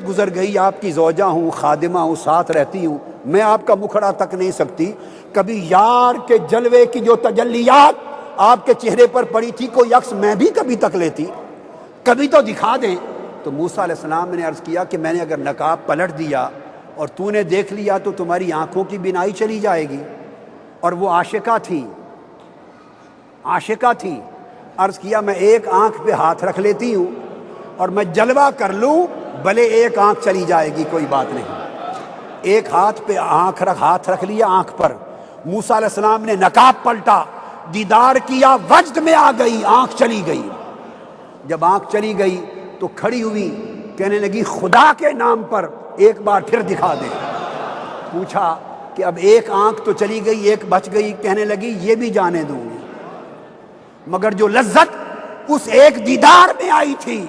گزر گئی، آپ کی زوجہ ہوں، خادمہ ہوں، ساتھ رہتی ہوں، میں آپ کا مکھڑا تک نہیں سکتی، کبھی یار کے جلوے کی جو تجلیات آپ کے چہرے پر پڑی تھی کوئی عکس میں بھی کبھی تک لیتی، کبھی تو دکھا دیں۔ تو موسیٰ علیہ السلام نے عرض کیا کہ میں نے اگر نقاب پلٹ دیا اور تو نے دیکھ لیا تو تمہاری آنکھوں کی بینائی چلی جائے گی۔ اور وہ عاشقہ تھی، عاشقہ تھی۔ عرض کیا میں ایک آنکھ پہ ہاتھ رکھ لیتی ہوں اور میں جلوہ کر لوں، بھلے ایک آنکھ چلی جائے گی، کوئی بات نہیں۔ ایک ہاتھ پہ ہاتھ رکھ لیا آنکھ پر۔ موسیٰ علیہ السلام نے نقاب پلٹا، دیدار کیا، وجد میں آ گئی، آنکھ چلی گئی۔ جب آنکھ چلی گئی تو کھڑی ہوئی، کہنے لگی خدا کے نام پر ایک بار پھر دکھا دے۔ پوچھا کہ اب ایک آنکھ تو چلی گئی، ایک بچ گئی، کہنے لگی یہ بھی جانے دوں گی، مگر جو لذت اس ایک دیدار میں آئی تھی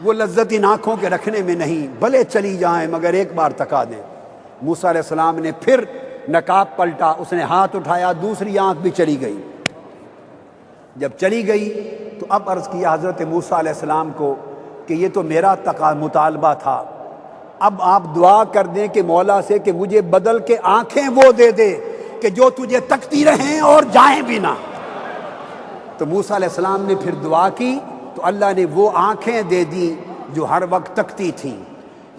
وہ لذت ان آنکھوں کے رکھنے میں نہیں، بھلے چلی جائیں مگر ایک بار تکا دیں۔ موسیٰ علیہ السلام نے پھر نقاب پلٹا، اس نے ہاتھ اٹھایا، دوسری آنکھ بھی چلی گئی۔ جب چلی گئی تو اب عرض کیا حضرت موسیٰ علیہ السلام کو کہ یہ تو میرا مطالبہ تھا، اب آپ دعا کر دیں کہ مولا سے کہ مجھے بدل کے آنکھیں وہ دے دے کہ جو تجھے تکتی رہیں اور جائیں بھی نہ۔ تو موسیٰ علیہ السلام نے پھر دعا کی تو اللہ نے وہ آنکھیں دے دی جو ہر وقت تکتی تھیں۔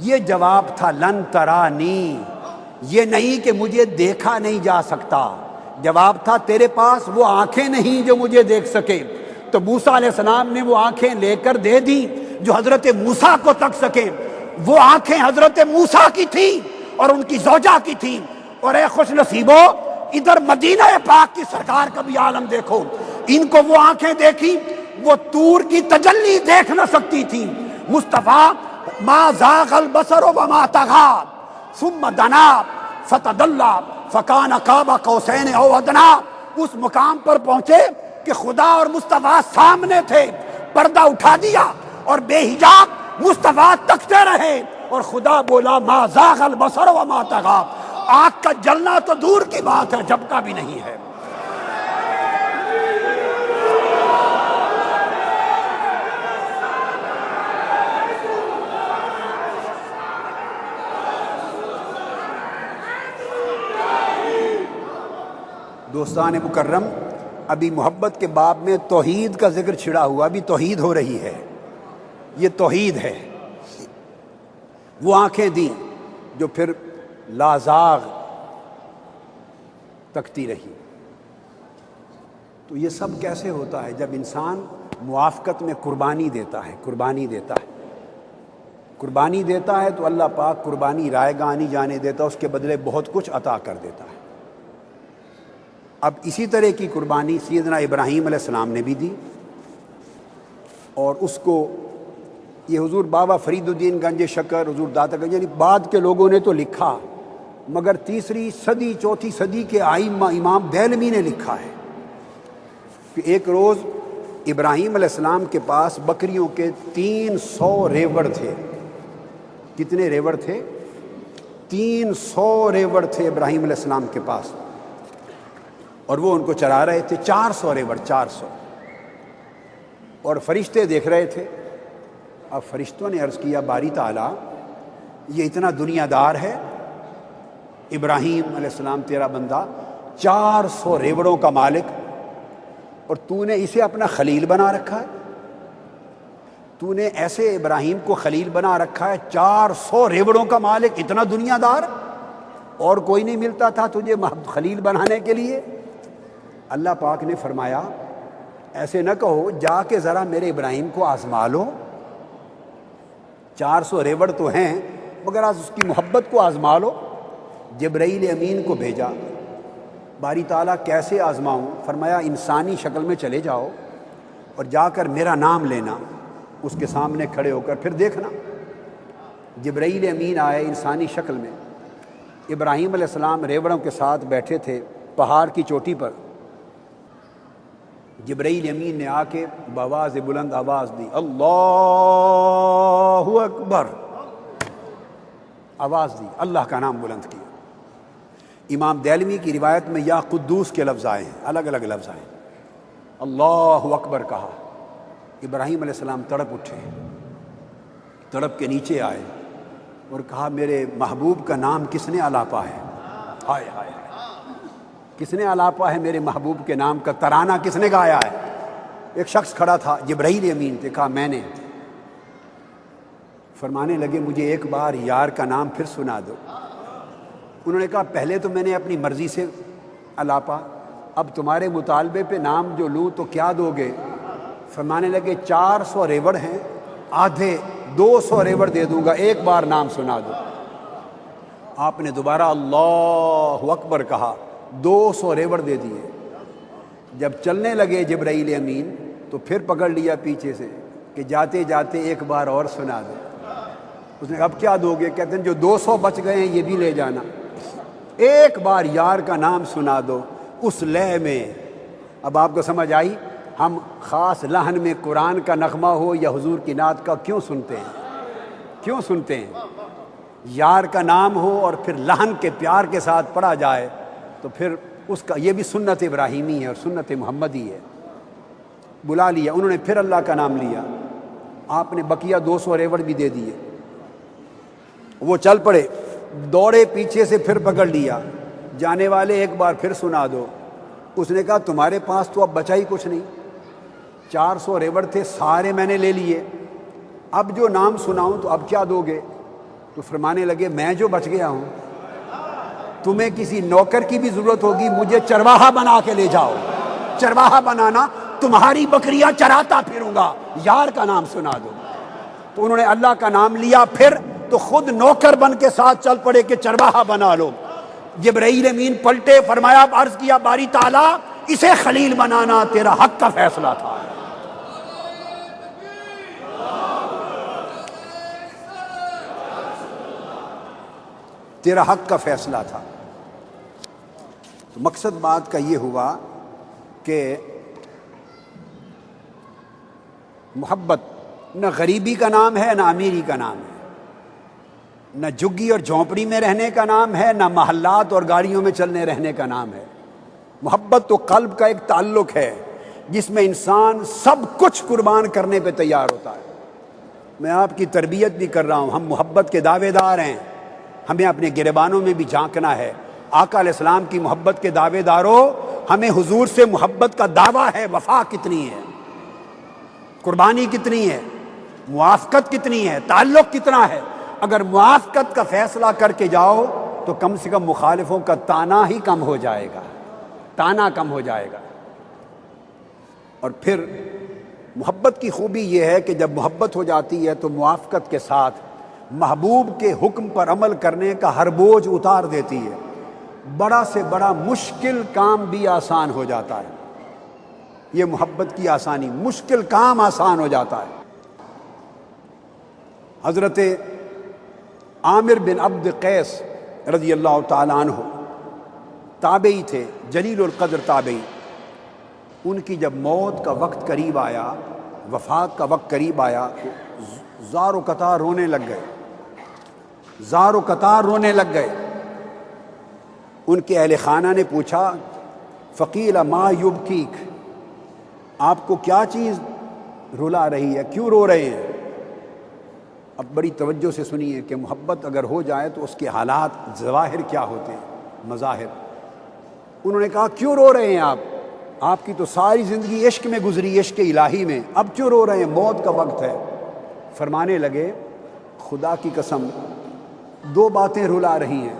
یہ جواب تھا لن ترانی، یہ نہیں کہ مجھے دیکھا نہیں جا سکتا، جواب تھا تیرے پاس وہ آنکھیں نہیں جو مجھے دیکھ سکے۔ تو موسیٰ علیہ السلام نے وہ آنکھیں لے کر دے دی جو حضرت موسیٰ کو تک سکیں۔ وہ آنکھیں حضرت موسیٰ کی تھیں اور ان کی زوجہ کی تھیں۔ اور اے خوش نصیبو، ادھر مدینہ پاک کی سرکار کا بھی عالم دیکھو، ان کو وہ آنکھیں دیکھی، وہ طور کی تجلی دیکھ نہ سکتی تھی۔ مصطفیٰ ما زاغ البصر وما طغى ثم دنا فتدلى فكان قاب قوسين او ادنى۔ اس مقام پر پہنچے کہ خدا اور مصطفیٰ سامنے تھے، پردہ اٹھا دیا اور بے حجاب مصطفیٰ تکتے رہے اور خدا بولا ما زاغ البصر وما طغى۔ آنکھ کا جلنا تو دور کی بات ہے، جھپکا بھی نہیں ہے۔ دوستان مکرم، ابھی محبت کے باب میں توحید کا ذکر چھڑا ہوا، ابھی توحید ہو رہی ہے، یہ توحید ہے۔ وہ آنکھیں دیں جو پھر لازاغ تکتی رہی۔ تو یہ سب کیسے ہوتا ہے؟ جب انسان موافقت میں قربانی دیتا ہے، قربانی دیتا ہے، قربانی دیتا ہے تو اللہ پاک قربانی رائے گاہ نہیں جانے دیتا، اس کے بدلے بہت کچھ عطا کر دیتا ہے۔ اب اسی طرح کی قربانی سیدنا ابراہیم علیہ السلام نے بھی دی، اور اس کو یہ حضور بابا فرید الدین گنج شکر، حضور داتا گنج، یعنی بعد کے لوگوں نے تو لکھا، مگر تیسری صدی چوتھی صدی کے آئمہ امام دیلمی نے لکھا ہے کہ ایک روز ابراہیم علیہ السلام کے پاس بکریوں کے 300 ریوڑ تھے۔ کتنے ریوڑ تھے؟ 300 ریوڑ تھے ابراہیم علیہ السلام کے پاس، اور وہ ان کو چرا رہے تھے۔ 400 ریوڑ، 400، اور فرشتے دیکھ رہے تھے۔ اب فرشتوں نے عرض کیا باری تعالیٰ یہ اتنا دنیا دار ہے، ابراہیم علیہ السلام تیرا بندہ 400 ریوڑوں کا مالک، اور تو نے اسے اپنا خلیل بنا رکھا ہے، تو نے ایسے ابراہیم کو خلیل بنا رکھا ہے، 400 ریوڑوں کا مالک، اتنا دنیا دار، اور کوئی نہیں ملتا تھا تجھے خلیل بنانے کے لیے؟ اللہ پاک نے فرمایا ایسے نہ کہو، جا کے ذرا میرے ابراہیم کو آزما لو، 400 ریوڑ تو ہیں مگر آج اس کی محبت کو آزما لو۔ جبرائیل امین کو بھیجا، باری تعالیٰ کیسے آزماؤں؟ فرمایا انسانی شکل میں چلے جاؤ اور جا کر میرا نام لینا، اس کے سامنے کھڑے ہو کر پھر دیکھنا۔ جبرائیل امین آئے انسانی شکل میں، ابراہیم علیہ السلام ریوڑوں کے ساتھ بیٹھے تھے پہاڑ کی چوٹی پر۔ جبرائیل امین نے آ کے بآواز بلند آواز دی، اللہ اکبر، آواز دی، اللہ کا نام بلند کیا۔ امام دیلمی کی روایت میں یا قدوس کے لفظ آئے ہیں، الگ الگ لفظ آئے ہیں۔ اللہ اکبر کہا، ابراہیم علیہ السلام تڑپ اٹھے، تڑپ کے نیچے آئے، اور کہا میرے محبوب کا نام کس نے الاپا ہے؟ ہائے ہائے، کس نے الاپا ہے میرے محبوب کے نام کا ترانہ کس نے گایا ہے؟ ایک شخص کھڑا تھا، جبرائیل امین تھے، کہا میں نے۔ فرمانے لگے مجھے ایک بار یار کا نام پھر سنا دو۔ انہوں نے کہا پہلے تو میں نے اپنی مرضی سے الاپا، اب تمہارے مطالبے پہ نام جو لوں تو کیا دو گے؟ فرمانے لگے 400 ریوڑ ہیں، آدھے 200 ریوڑ دے دوں گا، ایک بار نام سنا دو۔ آپ نے دوبارہ اللہ اکبر کہا، 200 ریوڑ دے دیے۔ جب چلنے لگے جبرائیل امین تو پھر پکڑ لیا پیچھے سے کہ جاتے جاتے ایک بار اور سنا دو۔ اس نے کہا اب کیا دو گے؟ کہتے ہیں جو 200 بچ گئے ہیں یہ بھی لے جانا، ایک بار یار کا نام سنا دو اس لے میں۔ اب آپ کو سمجھ آئی ہم خاص لحن میں قرآن کا نغمہ ہو یا حضور کی نعت کا کیوں سنتے ہیں؟ کیوں سنتے ہیں؟ یار کا نام ہو اور پھر لحن کے پیار کے ساتھ پڑھا جائے تو پھر اس کا یہ بھی سنت ابراہیمی ہے اور سنت محمدی ہے۔ بلا لیا انہوں نے، پھر اللہ کا نام لیا، آپ نے بقیہ 200 ریوڑ بھی دے دیے۔ وہ چل پڑے، دوڑے پیچھے سے، پھر پکڑ لیا، جانے والے ایک بار پھر سنا دو۔ اس نے کہا تمہارے پاس تو اب بچا ہی کچھ نہیں، 400 ریوڑ تھے سارے میں نے لے لیے، اب جو نام سناؤں تو اب کیا دو گے؟ تو فرمانے لگے میں جو بچ گیا ہوں، تمہیں کسی نوکر کی بھی ضرورت ہوگی مجھے چرواہا بنا کے لے جاؤ، چرواہا بنانا، تمہاری بکریاں چراتا پھروں گا، یار کا نام سنا دو۔ تو انہوں نے اللہ کا نام لیا، پھر تو خود نوکر بن کے ساتھ چل پڑے کہ چرواہا بنا لو۔ جبرائیل امین پلٹے، فرمایا عرض کیا باری تعالیٰ اسے خلیل بنانا تیرا حق کا فیصلہ تھا۔ تیرا حق کا فیصلہ تھا۔ تو مقصد بات کا یہ ہوا کہ محبت نہ غریبی کا نام ہے نہ امیری کا نام ہے، نہ جھگی اور جھونپڑی میں رہنے کا نام ہے، نہ محلات اور گاڑیوں میں چلنے رہنے کا نام ہے۔ محبت تو قلب کا ایک تعلق ہے جس میں انسان سب کچھ قربان کرنے پہ تیار ہوتا ہے۔ میں آپ کی تربیت بھی کر رہا ہوں، ہم محبت کے دعوے دار ہیں، ہمیں اپنے گریبانوں میں بھی جھانکنا ہے۔ آقا علیہ السلام کی محبت کے دعوے داروں، ہمیں حضور سے محبت کا دعویٰ ہے، وفا کتنی ہے، قربانی کتنی ہے، موافقت کتنی ہے، تعلق کتنا ہے۔ اگر موافقت کا فیصلہ کر کے جاؤ تو کم سے کم مخالفوں کا تانا ہی کم ہو جائے گا، تانا کم ہو جائے گا۔ اور پھر محبت کی خوبی یہ ہے کہ جب محبت ہو جاتی ہے تو موافقت کے ساتھ محبوب کے حکم پر عمل کرنے کا ہر بوجھ اتار دیتی ہے، بڑا سے بڑا مشکل کام بھی آسان ہو جاتا ہے۔ یہ محبت کی آسانی، مشکل کام آسان ہو جاتا ہے۔ حضرت عامر بن عبد قیس رضی اللہ تعالیٰ عنہ تابعی تھے، جلیل القدر تابعی۔ ان کی جب موت کا وقت قریب آیا، وفات کا وقت قریب آیا تو زار و قطار رونے لگ گئے، زار و قطار رونے لگ گئے۔ ان کے اہل خانہ نے پوچھا فقیل ما یبکیک، آپ کو کیا چیز رلا رہی ہے، کیوں رو رہے ہیں؟ اب بڑی توجہ سے سنیے کہ محبت اگر ہو جائے تو اس کے حالات ظواہر کیا ہوتے ہیں، مظاہر۔ انہوں نے کہا کیوں رو رہے ہیں آپ کی تو ساری زندگی عشق میں گزری، عشق الہی میں، اب کیوں رو رہے ہیں، موت کا وقت ہے۔ فرمانے لگے خدا کی قسم 2 باتیں رلا رہی ہیں،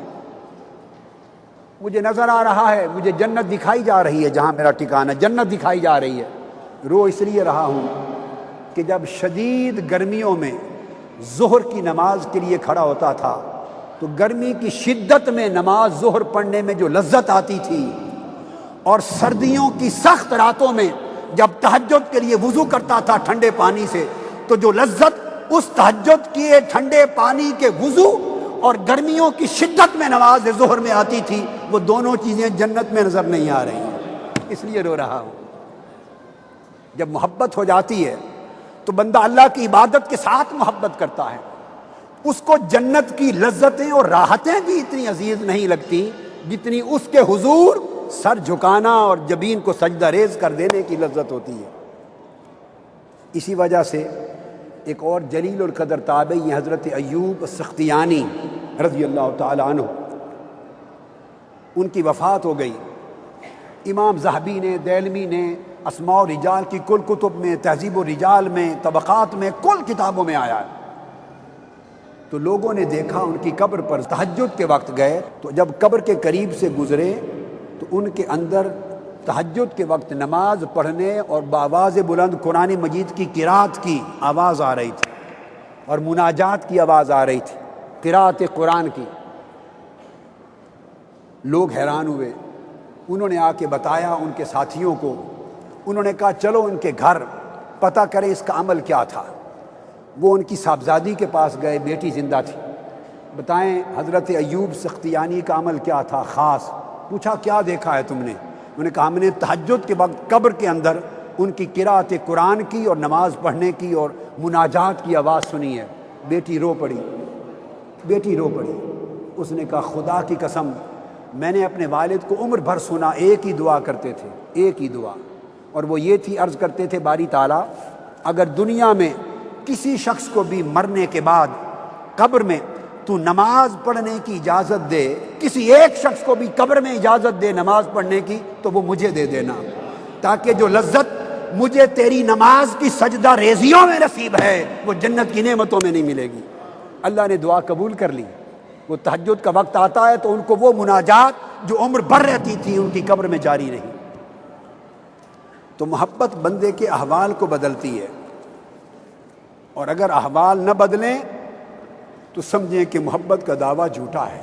مجھے نظر آ رہا ہے، مجھے جنت دکھائی جا رہی ہے، جہاں میرا ٹھکانہ جنت دکھائی جا رہی ہے، رو اس لیے رہا ہوں کہ جب شدید گرمیوں میں ظہر کی نماز کے لیے کھڑا ہوتا تھا تو گرمی کی شدت میں نماز ظہر پڑھنے میں جو لذت آتی تھی، اور سردیوں کی سخت راتوں میں جب تہجد کے لیے وضو کرتا تھا ٹھنڈے پانی سے تو جو لذت اس تہجد کیے ٹھنڈے پانی کے وضو اور گرمیوں کی شدت میں نماز ظہر میں آتی تھی، وہ دونوں چیزیں جنت میں نظر نہیں آ رہی ہیں، اس لیے رو رہا ہوں۔ جب محبت ہو جاتی ہے تو بندہ اللہ کی عبادت کے ساتھ محبت کرتا ہے، اس کو جنت کی لذتیں اور راحتیں بھی اتنی عزیز نہیں لگتی جتنی اس کے حضور سر جھکانا اور جبین کو سجدہ ریز کر دینے کی لذت ہوتی ہے۔ اسی وجہ سے ایک اور جلیل القدر تابعی حضرت ایوب السختیانی رضی اللہ تعالیٰ عنہ، ان کی وفات ہو گئی۔ امام ذہبی نے، دیلمی نے اسماء و رجال کی کل کتب میں، تہذیب و رجال میں، طبقات میں، کل کتابوں میں آیا ہے۔ تو لوگوں نے دیکھا ان کی قبر پر، تہجد کے وقت گئے تو جب قبر کے قریب سے گزرے تو ان کے اندر تہجد کے وقت نماز پڑھنے اور بآواز بلند قرآن مجید کی قرات کی آواز آ رہی تھی اور مناجات کی آواز آ رہی تھی، قرات قرآن کی۔ لوگ حیران ہوئے، انہوں نے آ کے بتایا ان کے ساتھیوں کو، انہوں نے کہا چلو ان کے گھر پتہ کریں اس کا عمل کیا تھا۔ وہ ان کی صاحبزادی کے پاس گئے، بیٹی زندہ تھی، بتائیں حضرت ایوب سختیانی کا عمل کیا تھا خاص؟ پوچھا کیا دیکھا ہے تم نے؟ انہوں نے کہا ہم نے تہجد کے وقت قبر کے اندر ان کی قرات قرآن کی اور نماز پڑھنے کی اور مناجات کی آواز سنی ہے۔ بیٹی رو پڑی، بیٹی رو پڑی۔ اس نے کہا خدا کی قسم میں نے اپنے والد کو عمر بھر سنا، ایک ہی دعا کرتے تھے، ایک ہی دعا، اور وہ یہ تھی، عرض کرتے تھے باری تعالیٰ اگر دنیا میں کسی شخص کو بھی مرنے کے بعد قبر میں تو نماز پڑھنے کی اجازت دے، کسی ایک شخص کو بھی قبر میں اجازت دے نماز پڑھنے کی تو وہ مجھے دے دینا، تاکہ جو لذت مجھے تیری نماز کی سجدہ ریزیوں میں نصیب ہے وہ جنت کی نعمتوں میں نہیں ملے گی۔ اللہ نے دعا قبول کر لی۔ وہ تہجد کا وقت آتا ہے تو ان کو وہ مناجات جو عمر بھر رہتی تھی ان کی قبر میں جاری رہی۔ تو محبت بندے کے احوال کو بدلتی ہے، اور اگر احوال نہ بدلیں تو سمجھیں کہ محبت کا دعویٰ جھوٹا ہے،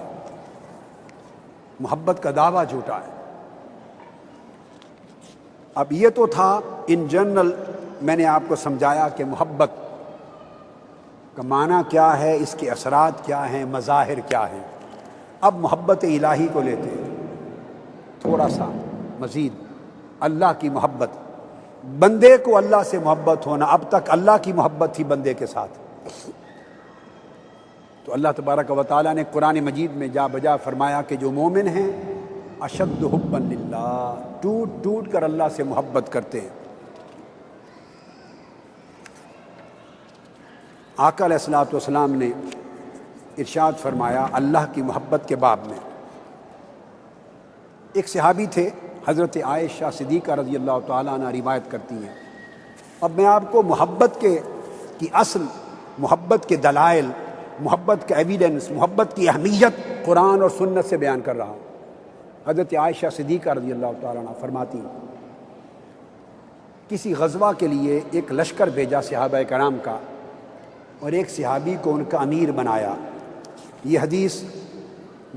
محبت کا دعویٰ جھوٹا ہے۔ اب یہ تو تھا ان جنرل، میں نے آپ کو سمجھایا کہ محبت کا معنی کیا ہے، اس کے اثرات کیا ہیں، مظاہر کیا ہیں۔ اب محبت الہی کو لیتے ہیں تھوڑا سا مزید۔ اللہ کی محبت، بندے کو اللہ سے محبت ہونا، اب تک اللہ کی محبت تھی بندے کے ساتھ، تو اللہ تبارک و تعالیٰ نے قرآن مجید میں جا بجا فرمایا کہ جو مومن ہیں اشد حبا للہ، ٹوٹ ٹوٹ کر اللہ سے محبت کرتے ہیں۔ آقا علیہ الصلوۃ والسلام نے ارشاد فرمایا اللہ کی محبت کے باب میں، ایک صحابی تھے حضرت عائشہ صدیقہ رضی اللہ تعالیٰ عنہ روایت کرتی ہیں۔ اب میں آپ کو محبت کی اصل، محبت کے دلائل، محبت کا ایویڈنس، محبت کی اہمیت قرآن اور سنت سے بیان کر رہا ہوں۔ حضرت عائشہ صدیقہ رضی اللہ تعالیٰ عنہ فرماتی ہیں کسی غزوہ کے لیے ایک لشکر بھیجا صحابہ کرام کا، اور ایک صحابی کو ان کا امیر بنایا۔ یہ حدیث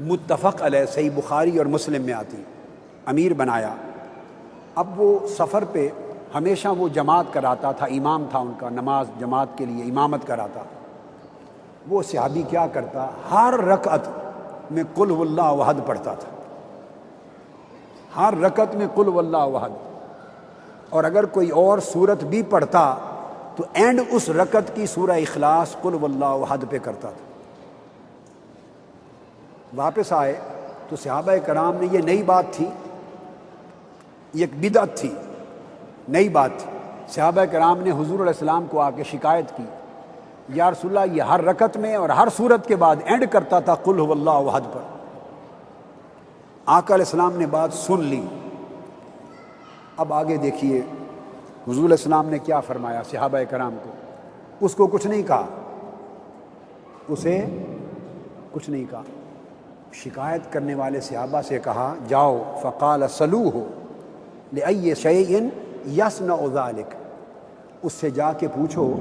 متفق علیہ صحیح بخاری اور مسلم میں آتی، امیر بنایا۔ اب وہ سفر پہ ہمیشہ وہ جماعت کراتا تھا، امام تھا ان کا، نماز جماعت کے لیے امامت کراتا۔ وہ صحابی کیا کرتا، ہر رکعت میں قل هو اللہ احد پڑھتا تھا، ہر رکعت میں قل هو اللہ احد، اور اگر کوئی اور سورت بھی پڑھتا تو اینڈ اس رکعت کی سورہ اخلاص قل هو اللہ احد پہ کرتا تھا۔ واپس آئے تو صحابہ کرام نے، یہ نئی بات تھی، یہ ایک بدعت تھی، نئی بات تھی۔ صحابہ کرام نے حضور علیہ السلام کو آ کے شکایت کی، یا رسول اللہ یہ ہر رکعت میں اور ہر سورت کے بعد اینڈ کرتا تھا قل هو اللہ احد پر۔ آقا علیہ السلام نے بات سن لی۔ اب آگے دیکھیے حضور علیہ السلام نے کیا فرمایا صحابہ کرام کو، اس کو کچھ نہیں کہا، اسے کچھ نہیں کہا۔ شکایت کرنے والے صحابہ سے کہا جاؤ فقال سلوہ لأی شیء یصنع ذلک، اس سے جا کے پوچھو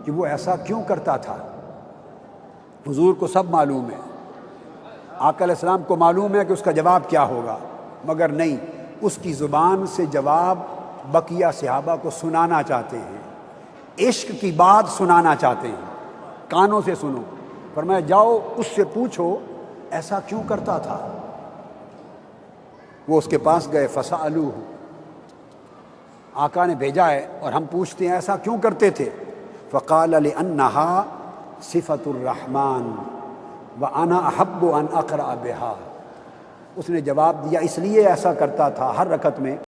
کہ وہ ایسا کیوں کرتا تھا۔ حضور کو سب معلوم ہے، آقا علیہ السلام کو معلوم ہے کہ اس کا جواب کیا ہوگا، مگر نہیں، اس کی زبان سے جواب بقیہ صحابہ کو سنانا چاہتے ہیں، عشق کی بات سنانا چاہتے ہیں، کانوں سے سنو۔ فرمایا جاؤ اس سے پوچھو ایسا کیوں کرتا تھا۔ وہ اس کے پاس گئے، فسألوہ، آقا نے بھیجا ہے اور ہم پوچھتے ہیں ایسا کیوں کرتے تھے۔ فقال لأنہا صفت الرحمن وأنا أحب أن أقرأ بها، اس نے جواب دیا اس لیے ایسا کرتا تھا ہر رکعت میں